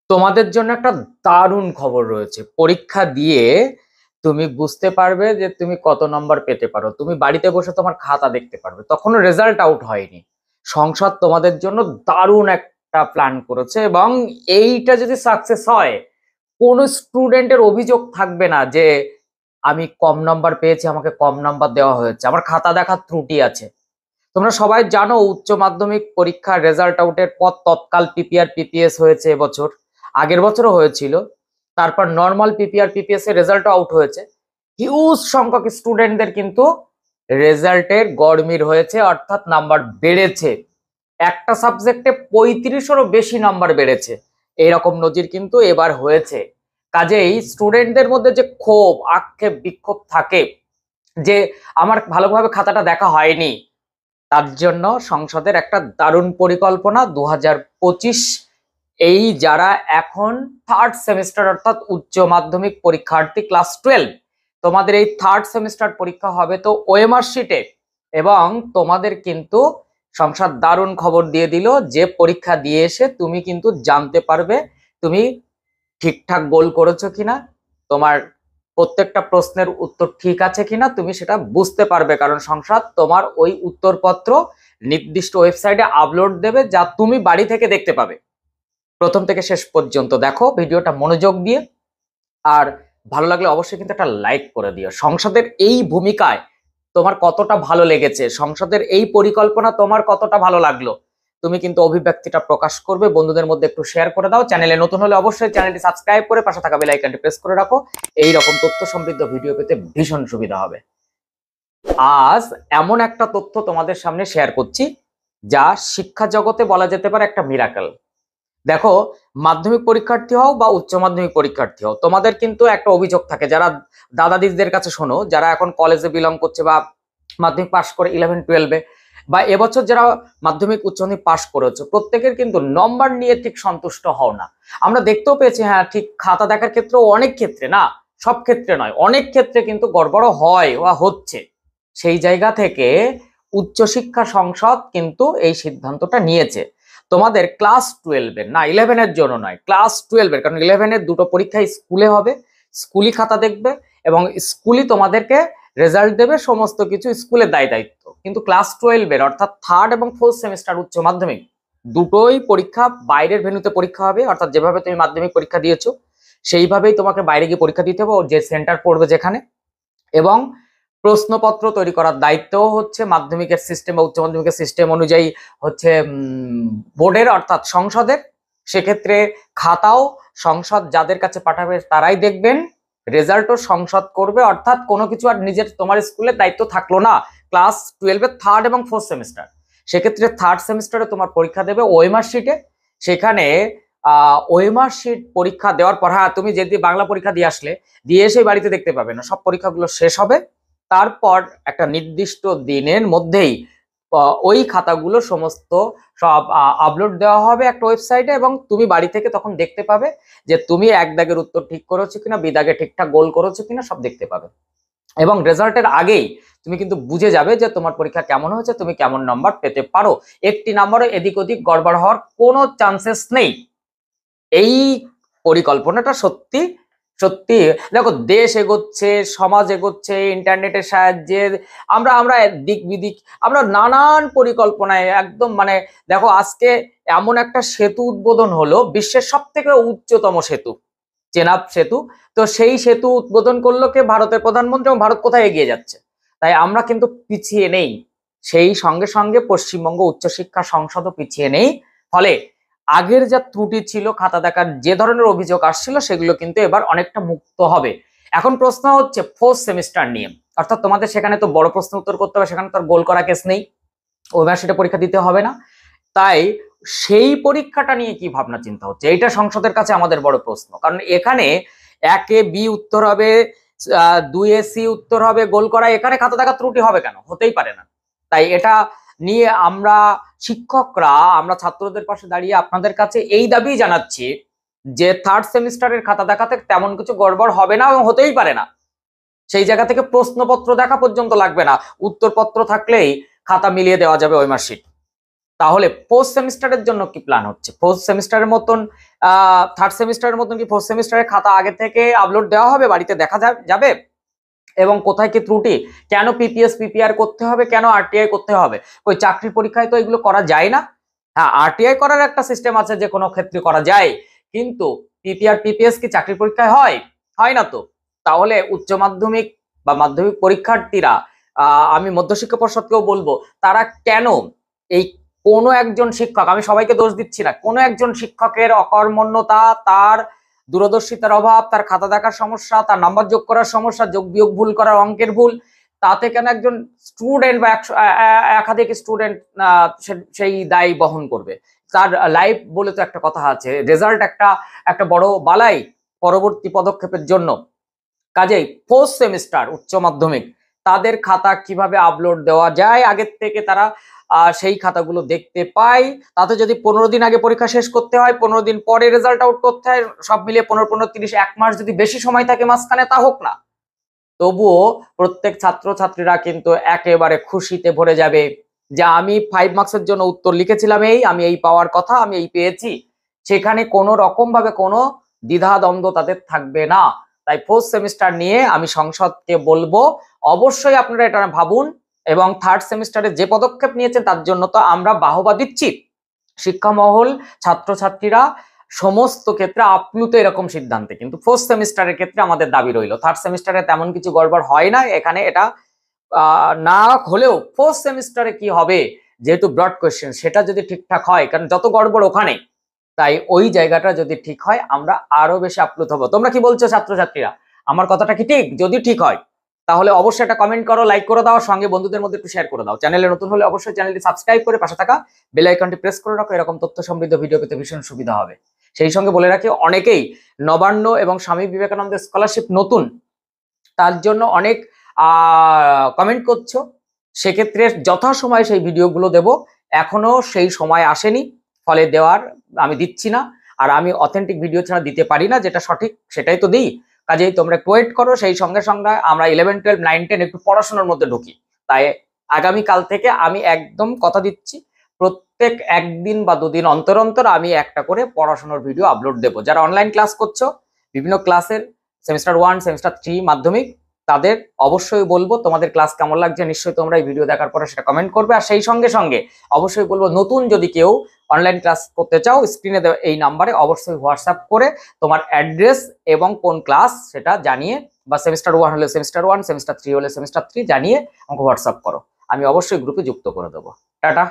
তোমাদের জন্য একটা দারুণ খবর রয়েছে। পরীক্ষা দিয়ে তুমি বুঝতে পারবে যে তুমি কত নম্বর পেতে পারো। তুমি বাড়িতে বসে তোমার খাতা দেখতে পারবে, তখনও রেজাল্ট আউট হয়নি। সংসদ তোমাদের জন্য দারুণ একটা প্ল্যান করেছে, এবং এইটা যদি সাকসেস হয়, কোনো স্টুডেন্টের অভিযোগ থাকবে না যে আমি কম নাম্বার পেয়েছি, আমাকে কম নাম্বার দেওয়া হয়েছে, আমার খাতা দেখার ত্রুটি আছে। তোমরা সবাই জানো উচ্চ মাধ্যমিক পরীক্ষার রেজাল্ট আউটের পর তৎকাল পিপিআর পিপিএস হয়েছে এবছর, আগের বছরও হয়েছিল। তারপর নর্মাল পিপিআর পিপিএস এর রেজাল্ট আউট হয়েছে। হিউজ সংখ্যক স্টুডেন্টদের কিন্তু রেজাল্টের গড়মিল হয়েছে, অর্থাৎ নাম্বার বেড়েছে। একটা সাবজেক্টে 35-এরও বেশি নাম্বার বেড়েছে। এইরকম নজির কিন্তু এবার হয়েছে। কাজেই স্টুডেন্টদের মধ্যে যে ক্ষোভ, আক্ষেপ, বিক্ষোভ থাকে যে আমার ভালোভাবে খাতাটা দেখা হয়নি, তার জন্য সংসদের একটা দারুণ পরিকল্পনা 2025। এই যারা এখন থার্ড সেমিস্টার অর্থাৎ উচ্চ মাধ্যমিক পরীক্ষার্থী ক্লাস 12, তোমাদের এই থার্ড সেমিস্টার পরীক্ষা হবে তো ওএমআর শিটে। এবং তোমাদের কিন্তু সংসদ দারুণ খবর দিয়ে দিল যে পরীক্ষা দিয়ে এসে তুমি কিন্তু জানতে পারবে তুমি ঠিকঠাক গোল করেছো কিনা, তোমার প্রত্যেকটা প্রশ্নের উত্তর ঠিক আছে কিনা তুমি সেটা বুঝতে পারবে। কারণ সংসদ তোমার ওই উত্তরপত্র নির্দিষ্ট ওয়েবসাইটে আপলোড দেবে, যা তুমি বাড়ি থেকে দেখতে পাবে। প্রথম থেকে শেষ পর্যন্ত দেখো ভিডিওটা মনোযোগ দিয়ে। আর ভালো লাগলে অবশ্যই কিন্তু একটা লাইক করে দিও। সংসদের এই ভূমিকায় তোমার কতটা ভালো লেগেছে, সংসদের এই পরিকল্পনা তোমার কতটা ভালো লাগলো, তুমি কিন্তু অভিব্যক্তিটা প্রকাশ করবে। বন্ধুদের মধ্যে একটু শেয়ার করে দাও। চ্যানেলে নতুন হলে অবশ্যই চ্যানেলটি সাবস্ক্রাইব করে পাশে থাকা বেল আইকনটি প্রেস করে রাখো। এই রকম তথ্য সমৃদ্ধ ভিডিও পেতে ভীষণ সুবিধা হবে। আজ এমন একটা তথ্য তোমাদের সামনে শেয়ার করছি যা শিক্ষা জগতে বলা যেতে পারে একটা মিরাকেল। দেখো, মাধ্যমিক পরীক্ষার্থী হও বা উচ্চ মাধ্যমিক পরীক্ষার্থী হও, তোমাদের কিন্তু একটা অভিযোগ থাকে। যারা দাদা দিদিদের কাছে শোনো, যারা এখন কলেজে বিলং করছে বা মাধ্যমিক পাশ করে 11-12-এ, বা এবছর যারা মাধ্যমিক উচ্চ মাধ্যমিক পাশ করেছে, প্রত্যেকের কিন্তু নম্বর নিয়ে ঠিক সন্তুষ্ট হও না। আমরা দেখতেও পেয়েছি, হ্যাঁ ঠিক, খাতা দেখার ক্ষেত্রেও অনেক ক্ষেত্রে, না সব ক্ষেত্রে নয়, অনেক ক্ষেত্রে কিন্তু গড়বড় হয় বা হচ্ছে। সেই জায়গা থেকে উচ্চশিক্ষা সংসদ কিন্তু এই সিদ্ধান্তটা নিয়েছে তোমাদের ক্লাস 12-এর, না 11-এর জন্য নয়, ক্লাস 12-এর। কারণ 11-এর দুটো পরীক্ষা স্কুলে হবে, স্কুলই খাতা দেখবে এবং স্কুলই তোমাদেরকে রেজাল্ট দেবে, সমস্ত কিছু স্কুলের দায়িত্ব। কিন্তু ক্লাস 12-এর অর্থাৎ থার্ড এবং ফোর্থ সেমিস্টার উচ্চ মাধ্যমিক দুটোই পরীক্ষা বাইরের ভেন্যুতে পরীক্ষা হবে। অর্থাৎ যেভাবে তুমি মাধ্যমিক পরীক্ষা দিয়েছো সেইভাবেই তোমাকে বাইরে গিয়ে পরীক্ষা দিতে হবে, যে সেন্টার পড়বে যেখানে। এবং প্রশ্নপত্র তৈরি করার দায়িত্বও হচ্ছে মাধ্যমিকের সিস্টেম বা উচ্চ মাধ্যমিকের সিস্টেম অনুযায়ী হচ্ছে বোর্ডের অর্থাৎ সংসদের। সেক্ষেত্রে খাতাও সংসদ যাদের কাছে পাঠাবে তারাই দেখবেন, রেজাল্টও সংসদ করবে। অর্থাৎ কোনো কিছু আর নিজের তোমার স্কুলের দায়িত্ব থাকলো না। ক্লাস 12-এর থার্ড এবং ফোর্থ সেমিস্টার, সেক্ষেত্রে থার্ড সেমিস্টারে তোমার পরীক্ষা দেবে ওএমআর শিটে। সেখানে ওএমআর শিট পরীক্ষা দেওয়ার পর, হ্যাঁ তুমি যদি বাংলা পরীক্ষা দিয়ে আসলে দিয়ে এসে বাড়িতে দেখতে পাবে না, সব পরীক্ষাগুলো শেষ হবে। তারপর একটা নির্দিষ্ট দিনের মধ্যেই ওই খাতাগুলো সমস্ত সব আপলোড দেওয়া হবে একটা ওয়েবসাইটে, এবং তুমি বাড়ি থেকে তখন দেখতে পাবে যে তুমি এক দাগের উত্তর ঠিক করেছো কিনা, বিদাগে ঠিকঠাক গোল করেছো কিনা, সব দেখতে পাবে। এবং রেজাল্টের আগেই তুমি কিন্তু বুঝে যাবে যে তোমার পরীক্ষা কেমন হয়েছে, তুমি কেমন নাম্বার পেতে পারো। একটি নাম্বারও এদিক ওদিক গড়বড় হওয়ার কোনো চান্সেস নেই। এই পরিকল্পনাটা সত্যি সত্যি, দেখো দেশ এগোচ্ছে, সমাজ এগোচ্ছে ইন্টারনেটের সাহায্যে। আমরা আমরা দিক বিদিক, আমরা নানান পরিকল্পনায় একদম, মানে দেখো আজকে এমন একটা সেতু উদ্বোধন হলো, বিশ্বের সব থেকে উচ্চতম সেতু, চেনাব সেতু। তো সেই সেতু উদ্বোধন করলো কে? ভারতের প্রধানমন্ত্রী। এবং ভারত কোথায় এগিয়ে যাচ্ছে, তাই আমরা কিন্তু পিছিয়ে নেই। সেই সঙ্গে সঙ্গে পশ্চিমবঙ্গ উচ্চশিক্ষা সংসদও পিছিয়ে নেই। ফলে আগের যা ত্রুটি ছিল, খাতা দেখার যে ধরনের অভিযোগ আসছিল, সেগুলো কিন্তু এবার অনেকটা মুক্ত হবে। এখন প্রশ্ন হচ্ছে ফোর্থ সেমিস্টার নিয়ে, অর্থাৎ তোমাদের সেখানে তো বড় প্রশ্ন উত্তর করতে হবে, সেখানে তো আর গোল করা কেস নেই, ওইবার সেটা পরীক্ষা দিতে হবে না। তাই সেই পরীক্ষাটা নিয়ে কি ভাবনা চিন্তা হচ্ছে, এইটা সংসদের কাছে আমাদের বড় প্রশ্ন। কারণ এখানে 1-এ বি উত্তর হবে, 2-এ সি উত্তর হবে, গোল করা, এখানে খাতা দেখা ত্রুটি হবে কেন? হতেই পারে না। তাই এটা নিয়ে আমরা শিক্ষকরা, আমরা ছাত্রদের পাশে দাঁড়িয়ে আপনাদের কাছে এই দাবি জানাচ্ছি যে থার্ড সেমিস্টারের খাতা দেখাতে তেমন কিছু গড়বড় হবে না এবং হতেই পারে না। সেই জায়গা থেকে প্রশ্নপত্র দেখা পর্যন্ত লাগবে না, উত্তরপত্র থাকলেই খাতা মিলিয়ে দেওয়া যাবে ওই মার্কশিট। তাহলে ফোর্থ সেমিস্টারের জন্য কি প্ল্যান হচ্ছে? ফোর্থ সেমিস্টারের মতন থার্ড সেমিস্টারের মতন কি ফোর্থ সেমিস্টারের খাতা আগে থেকে আপলোড দেওয়া হবে, বাড়িতে দেখা যাবে? এবং কোথায় কি ত্রুটি, কেন পিপিএস পিপিআর করতে হবে, কেন আরটিআই করতে হবে? ওই চাকরির পরীক্ষায় তো এগুলো করা যায় না। হ্যাঁ, আরটিআই করার একটা সিস্টেম আছে, যে কোনো ক্ষেত্রে করা যায়, কিন্তু পিপিআর পিপিএস কি চাকরির পরীক্ষায় হয় না তো। তাহলে উচ্চ মাধ্যমিক বা মাধ্যমিক পরীক্ষার্থীরা, আমি মধ্যশিক্ষা পর্ষদকেও বলবো, তারা কেন এই কোনো একজন শিক্ষক, আমি সবাইকে দোষ দিচ্ছি না, কোনো একজন শিক্ষকের অকর্মণ্যতা, তার দূরদর্শিতার অভাব, তার খাতা দেখার সমস্যা, তার নাম্বার যোগ করার সমস্যা, যোগ বিয়োগ ভুল করার, অঙ্কের ভুল, তাতে কেন একজন স্টুডেন্ট বা একাধিক স্টুডেন্ট সেই দায় বহন করবে? তার লাইফ বলে তো একটা কথা আছে, রেজাল্ট একটা বড় বালাই পরবর্তী পদক্ষেপের জন্য। কাজেই ফোর্থ সেমিস্টার উচ্চ মাধ্যমিক, তাদের খাতা কিভাবে আপলোড দেওয়া যায়, আগের থেকে তারা সেই খাতাগুলো দেখতে পাই। তাতে যদি 15 দিন আগে পরীক্ষা শেষ করতে হয়, 15 দিন পরে রেজাল্ট আউট করতে হয়, সব মিলিয়ে 15-15-30 1 মাস যদি বেশি সময় থাকে মাঝখানে, তা হোক না, তবুও প্রত্যেক ছাত্রছাত্রীরা কিন্তু একেবারে খুশিতে ভরে যাবে যে আমি 5 মার্কসের জন্য উত্তর লিখেছিলাম, আমি এই পাওয়ার কথা, আমি এই পেয়েছি। সেখানে কোনো রকম ভাবে কোনো দ্বিধা দ্বন্দ্ব তাদের থাকবে না। তাই ফোর্থ সেমিস্টার নিয়ে আমি সংসদকে বলবো, অবশ্যই আপনারা এটা ভাবুন, এবং থার্ড সেমিস্টারে যে পদক্ষেপ নিয়েছেন তার জন্য তো আমরা বাহবা দিচ্ছি। শিক্ষা মহল, ছাত্রছাত্রীরা সমস্ত ক্ষেত্রে আপ্লুত এরকম সিদ্ধান্তে, কিন্তু ফোর্থ সেমিস্টারের ক্ষেত্রে আমাদের দাবি রইল, থার্ড সেমিস্টারে তেমন কিছু গড়বড় হয় না এখানে। এটা না হলেও ফোর্থ সেমিস্টারে কি হবে, যেহেতু ব্রড কোয়েশ্চেন, সেটা যদি ঠিকঠাক হয়, কারণ যত গড়বড় ওখানে, তাই ওই জায়গাটা যদি ঠিক হয় আমরা আরো বেশি আপ্লুত হবো। তোমরা কি বলছো ছাত্রছাত্রীরা? আমার কথাটা কি ঠিক? যদি ঠিক হয় তাহলে অবশ্যই একটা কমেন্ট করো, লাইক করে দাও, সঙ্গে বন্ধুদের মধ্যে একটু শেয়ার করে দাও। চ্যানেলে নতুন হলে অবশ্যই চ্যানেলটি সাবস্ক্রাইব করে পাশে থাকা বেল আইকনটি প্রেস করে রাখো, এরকম তথ্য সমৃদ্ধ ভিডিও পেতে ভীষণ সুবিধা হবে। সেই সঙ্গে বলে রাখি, অনেকেই নবান্ন এবং স্বামী বিবেকানন্দ স্কলারশিপ নতুন, তার জন্য অনেক কমেন্ট করছো, সেক্ষেত্রে যথাসময়ে সেই ভিডিওগুলো দেব। এখনো সেই সময় আসেনি, ফলে দেওয়ার আমি দিচ্ছি না। আর আমি অথেন্টিক ভিডিও ছাড়া দিতে পারি না, যেটা সঠিক সেটাই তো দিই। কাজেই তোমরা একটু ওয়েট করো, সেই সঙ্গে সঙ্গে আমরা 11, 12, 9, 10 একটু পড়াশোনার মধ্যে ঢুকি। তাই আগামীকাল থেকে আমি একদম কথা দিচ্ছি, প্রত্যেক একদিন বা দুদিন অন্তর অন্তর আমি একটা করে পড়াশোনার ভিডিও আপলোড দেবো। যারা অনলাইন ক্লাস করছো, বিভিন্ন ক্লাসের সেমিস্টার 1, সেমিস্টার 3 মাধ্যমিক, তাদের অবশ্যই বলবো তোমাদের ক্লাস কেমন লাগছে, নিশ্চয়ই তোমরা এই ভিডিও দেখার পরে সেটা কমেন্ট করবে। আর সেই সঙ্গে সঙ্গে অবশ্যই বলবো, নতুন যদি কেউ অনলাইন ক্লাস করতে চাও, স্ক্রিনে দেওয়া এই নাম্বারে অবশ্যই হোয়াটসঅ্যাপ করে তোমার অ্যাড্রেস এবং কোন ক্লাস সেটা জানিয়ে, বা সেমিস্টার 1 হলে সেমিস্টার 1, সেমিস্টার 3 হলে সেমিস্টার 3 জানিয়ে আমাকে হোয়াটসঅ্যাপ করো, আমি অবশ্যই গ্রুপে যুক্ত করে দেবো। টাটা।